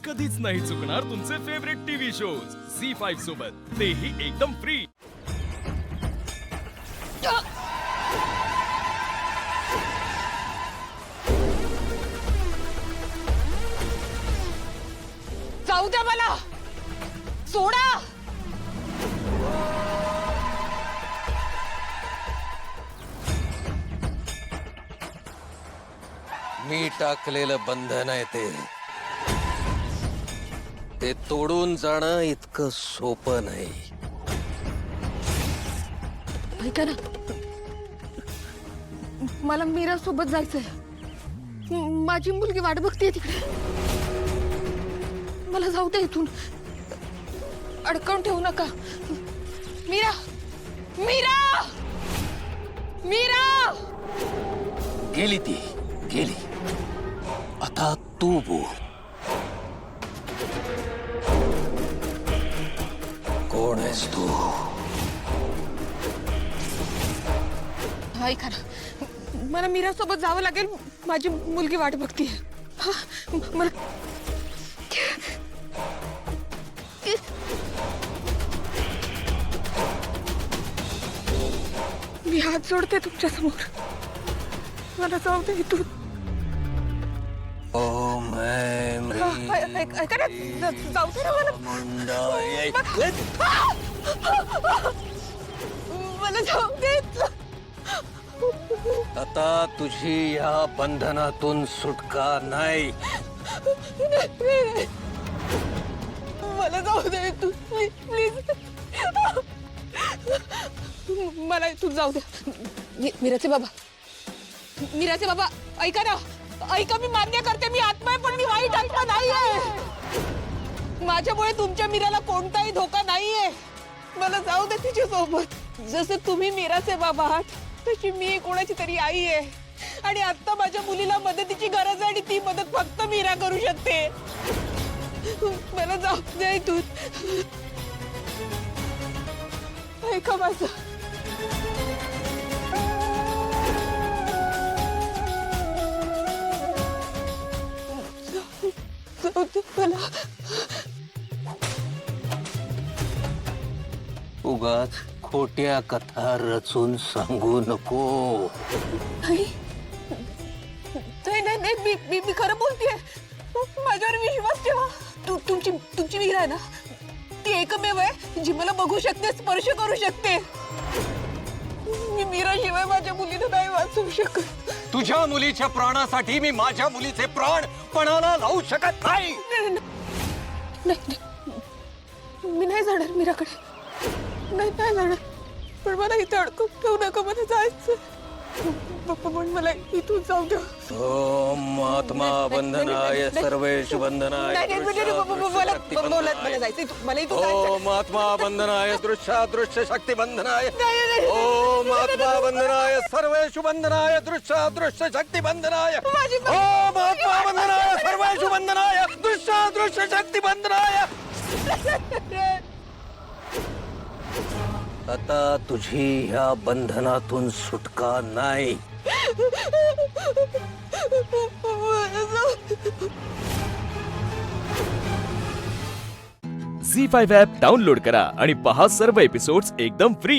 कधीच नाही चुकणार तुमचे फेवरेट टीव्ही शोज झी5 सोबत, तेही एकदम फ्री। जाऊ द्या मला, सोडा। मी टाकलेलं बंधन आहे ते तोडून जाणं इतकं सोपं नाही। ऐका ना, मला मीरा सोबत जायचंय। माझी मुलगी वाट बघतीये तिकडे। मला जाऊ दे इथून, अडकवून ठेवू नका। मीरा, मीरा, मीरा। गेली ती गेली, आता तू बोल। कोण आहेस तू? ऐका ना, मला मीरा सोबत जावं लागेल। माझी मुलगी वाट बघतीये। मला मी हात जोडते तुमच्या समोर, मला जाऊ दे इथून। ओम ऐं ऐका ना, जाऊ दे ना मला। मला जाऊ दे। आता तुझी या बंधनातून सुटका नाही। मला जाऊ दे इथून, प्लीज। मला इथून जाऊ दे। मीराचे बाबा, मीराचे बाबा, ऐका ना, ऐका। मी मान्य करते, मी आत्मा आहे, पण मी वाईट आत्मा नाहीये। माझ्यामुळे तुमच्या मीराला कोणताही धोका नाहीये। मला जाऊ दे तिच्या सोबत। जसं तुम्ही मीराचे बाबा आहात, तशी मी कोणाची तरी आई आहे। आणि आता माझ्या मुलीला मदतीची गरज आहे, आणि ती मदत फक्त मीरा करू शकते। मला जाऊ दे इथून, ऐका माझं। जाऊ दे मला। उगाच खोट्या कथा रचून सांगू नको। नाही नाही नाही, मी खरं बोलतेय। माझ्यावर विश्वास ठेवा। तुमची मीरा आहे ना, ती एकमेव आहे जी मला बघू शकते, स्पर्श करू शकते। मी मीराशिवाय माझ्या मुलीला नाही वाचवू शकत। तुझ्या मुलीच्या प्राणासाठी मी माझ्या मुलीचे प्राण पणाला लावू शकत नाही। नाही, मी नाही जाणार मीराकडे। नाही जाणार, पण मला इथे अडकून ठेवू नका। मला जायचं, पप्पा, पण मला इथून जाऊ द्या। ओम आत्मा बंधनाय सर्वेषु बंधनाय ओम आत्मा बंधनाय दृश्यादृश्य शक्ती बंधनाय ओम आत्मा बंधनाय सर्वेषु बंधनाय दृश्यादृश्य शक्ती बंधनाय ओम आत्मा बंधनाय सर्वेषु बंधनाय दृश्यादृश्य शक्ती बंधनाय। आता तुझी ह्या बंधनातून सुटका नाही। झी5 ॲप डाउनलोड करा आणि पहा सर्व एपिसोड्स एकदम फ्री।